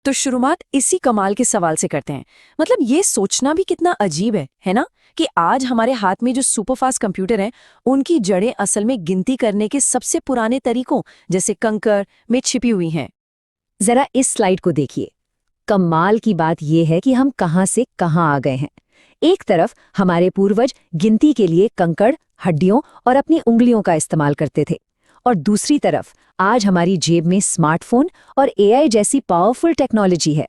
तो शुरुआत इसी कमाल के सवाल से करते हैं। मतलब ये सोचना भी कितना अजीब है ना? कि आज हमारे हाथ में जो सुपरफास्ट कंप्यूटर हैं, उनकी जड़ें असल में गिनती करने के सबसे पुराने तरीकों जैसे कंकर में छिपी हुई हैं। जरा इस स्लाइड को देखिए। कमाल की बात यह है कि हम कहां से कहां आ गए हैं। एक तरफ हमारे पूर्वज गिनती के लिए कंकड़, हड्डियों और अपनी उंगलियों का इस्तेमाल करते थे, और दूसरी तरफ आज हमारी जेब में स्मार्टफोन और एआई जैसी पावरफुल टेक्नोलॉजी है।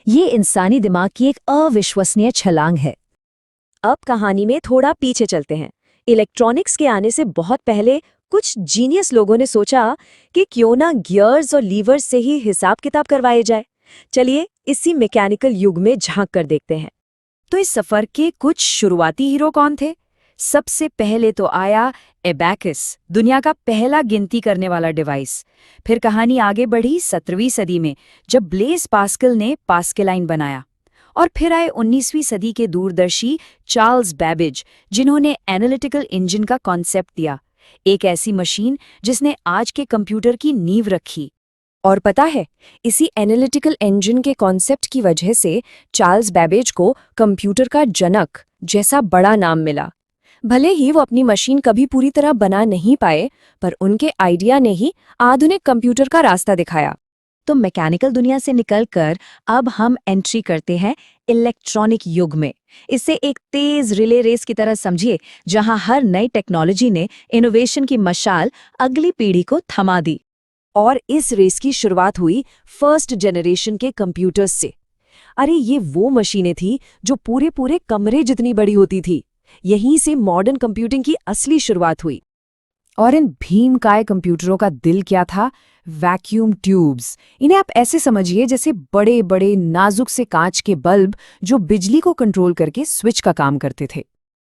ये इंसानी दिमाग की एक अविश्वसनीय छलांग है। अब कहानी में थोड़ा पीछे चलते हैं। इलेक्ट्रॉनिक्स के आने से बहुत पहले कुछ जीनियस लोगों ने सोचा कि क्यों ना गियर्स और लीवर्स से ही हिसाब किताब करवाए जाए। चलिए इसी मैकेनिकल युग में झांक कर देखते हैं। तो इस सफर के कुछ शुरुआती हीरो कौन थे? सबसे पहले तो आया एबैकस, दुनिया का पहला गिनती करने वाला डिवाइस। फिर कहानी आगे बढ़ी 17वीं सदी में, जब ब्लेज पास्कल ने पास्केलाइन बनाया। और फिर आए 19वीं सदी के दूरदर्शी चार्ल्स बैबेज, जिन्होंने एनालिटिकल इंजन का कॉन्सेप्ट दिया, एक ऐसी मशीन जिसने आज के कंप्यूटर की नींव रखी। और पता है, इसी एनालिटिकल इंजन के कॉन्सेप्ट की वजह से चार्ल्स बैबेज को कंप्यूटर का जनक जैसा बड़ा नाम मिला। भले ही वो अपनी मशीन कभी पूरी तरह बना नहीं पाए, पर उनके आइडिया ने ही आधुनिक कंप्यूटर का रास्ता दिखाया। तो मैकेनिकल दुनिया से निकलकर अब हम एंट्री करते हैं इलेक्ट्रॉनिक युग में। इसे एक तेज रिले रेस की तरह समझिए, जहां हर नई टेक्नोलॉजी ने इनोवेशन की मशाल अगली पीढ़ी को थमा दी। और इस रेस की शुरुआत हुई फर्स्ट जनरेशन के कंप्यूटर्स से। अरे ये वो मशीनें थी जो पूरे पूरे कमरे जितनी बड़ी होती थी। यहीं से मॉडर्न कंप्यूटिंग की असली शुरुआत हुई। और इन भीमकाय कंप्यूटरों का दिल क्या था? Vacuum tubes. इन्हें आप ऐसे समझिए जैसे बड़े बड़े नाजुक से कांच के बल्ब जो बिजली को कंट्रोल करके स्विच का काम करते थे।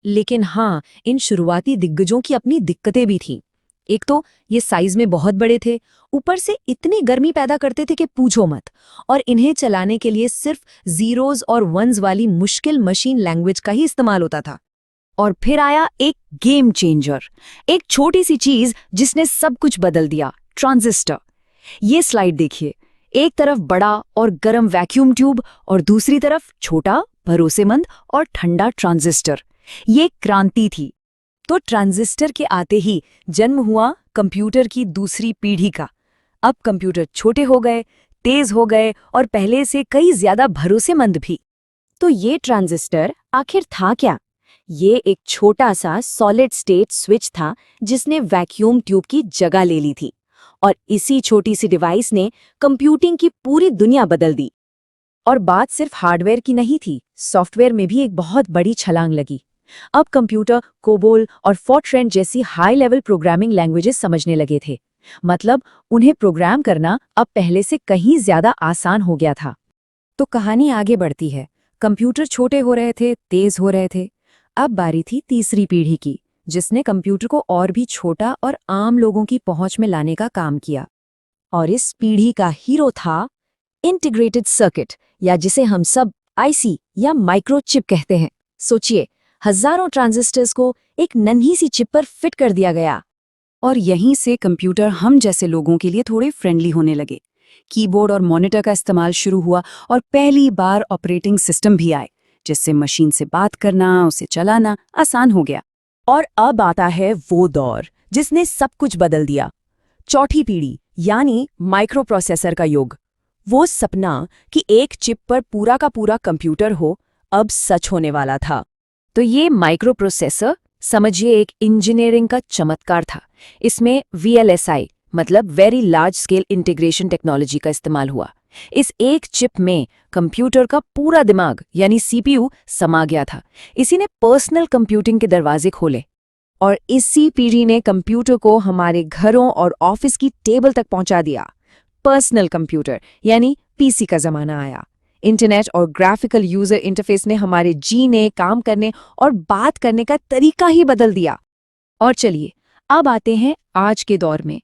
लेकिन हाँ, इन शुरुआती दिग्गजों की अपनी दिक्कतें भी थीं। एक तो ये साइज में बहुत बड़े थे, ऊपर से इतनी गर्मी पैदा करते थे कि पूछो मत। और इन्हें चलाने के लिए सिर्फ जीरोज और वंस वाली मुश्किल मशीन लैंग्वेज का ही इस्तेमाल होता था। और फिर आया एक गेम चेंजर, एक छोटी सी चीज जिसने सब कुछ बदल दिया, ट्रांजिस्टर। ये स्लाइड देखिए, एक तरफ बड़ा और गर्म वैक्यूम ट्यूब और दूसरी तरफ छोटा, भरोसेमंद और ठंडा ट्रांजिस्टर। ये क्रांति थी। तो ट्रांजिस्टर के आते ही जन्म हुआ कंप्यूटर की दूसरी पीढ़ी का। अब कंप्यूटर छोटे हो गए, तेज हो गए और पहले से कई ज्यादा भरोसेमंद भी। तो ये ट्रांजिस्टर आखिर था क्या? ये एक छोटा सा सॉलिड स्टेट स्विच था जिसने वैक्यूम ट्यूब की जगह ले ली थी। और इसी छोटी सी डिवाइस ने कंप्यूटिंग की पूरी दुनिया बदल दी। और बात सिर्फ हार्डवेयर की नहीं थी, सॉफ्टवेयर में भी एक बहुत बड़ी छलांग लगी। अब कंप्यूटर कोबोल और फॉर्ट्रैन जैसी हाई लेवल प्रोग्रामिंग लैंग्वेजेस समझने लगे थे। मतलब उन्हें प्रोग्राम करना अब पहले से कहीं ज्यादा आसान हो गया था। तो कहानी आगे बढ़ती है। कंप्यूटर छोटे हो रहे थे, तेज हो रहे थे। अब बारी थी तीसरी पीढ़ी की, जिसने कंप्यूटर को और भी छोटा और आम लोगों की पहुंच में लाने का काम किया। और इस पीढ़ी का हीरो था इंटीग्रेटेड सर्किट, या जिसे हम सब आईसी या माइक्रोचिप कहते हैं। सोचिए, हजारों ट्रांजिस्टर्स को एक नन्ही सी चिप पर फिट कर दिया गया। और यहीं से कंप्यूटर हम जैसे लोगों के लिए थोड़े फ्रेंडली होने लगे। कीबोर्ड और मॉनिटर का इस्तेमाल शुरू हुआ और पहली बार ऑपरेटिंग सिस्टम भी आए, जिससे मशीन से बात करना, उसे चलाना आसान हो गया। और अब आता है वो दौर जिसने सब कुछ बदल दिया, चौथी पीढ़ी यानी माइक्रो प्रोसेसर का युग। वो सपना कि एक चिप पर पूरा का पूरा कंप्यूटर हो, अब सच होने वाला था। तो ये माइक्रो प्रोसेसर समझिए एक इंजीनियरिंग का चमत्कार था। इसमें VLSI मतलब very large scale integration technology का इस्तेमाल हुआ। इस एक चिप में कंप्यूटर का पूरा दिमाग यानी CPU समा गया था। इसी ने पर्सनल कंप्यूटिंग के दरवाजे खोले। और इसी पीढ़ी ने कंप्यूटर को हमारे घरों और ऑफिस की टेबल तक पहुंचा दिया। पर्सनल कंप्यूटर यानी PC का जमाना आया। इंटरनेट और ग्राफिकल यूजर इंटरफेस ने हमारे जीने, काम करने और बात करने का तरीका ही बदल दिया। और चलिए अब आते हैं आज के दौर में,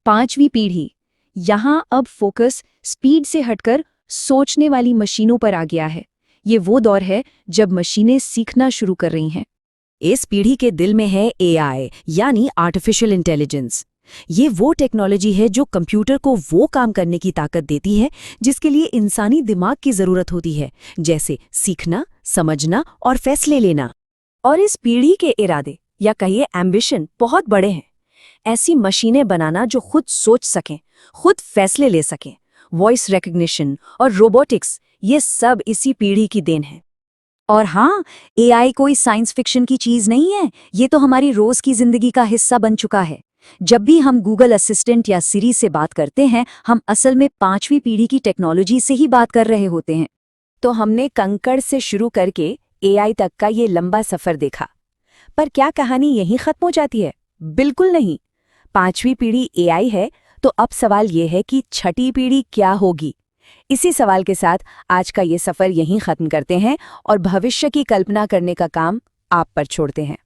पांचवी पीढ़ी। यहां अब फोकस स्पीड से हटकर सोचने वाली मशीनों पर आ गया है। ये वो दौर है जब मशीनें सीखना शुरू कर रही हैं। इस पीढ़ी के दिल में है AI यानी आर्टिफिशियल इंटेलिजेंस। ये वो टेक्नोलॉजी है जो कंप्यूटर को वो काम करने की ताकत देती है जिसके लिए इंसानी दिमाग की जरूरत होती है, जैसे सीखना, समझना और फैसले लेना। और इस पीढ़ी के इरादे या कहिए एम्बिशन बहुत बड़े हैं। ऐसी मशीनें बनाना जो खुद सोच सकें, खुद फैसले ले सकें। वॉइस रिकग्निशन और रोबोटिक्स, ये सब इसी पीढ़ी की देन है। और हाँ, एआई कोई साइंस फिक्शन की चीज नहीं है, ये तो हमारी रोज की जिंदगी का हिस्सा बन चुका है। जब भी हम गूगल असिस्टेंट या सिरी से बात करते हैं, हम असल में 5वीं पीढ़ी की टेक्नोलॉजी से ही बात कर रहे होते हैं। तो हमने कंकड़ से शुरू करके एआई तक का ये लंबा सफर देखा। पर क्या कहानी यहीं खत्म हो जाती है? बिल्कुल नहीं। 5वीं पीढ़ी एआई है, तो अब सवाल ये है कि छठी पीढ़ी क्या होगी? इसी सवाल के साथ आज का ये सफर यहीं खत्म करते हैं और भविष्य की कल्पना करने का काम आप पर छोड़ते हैं।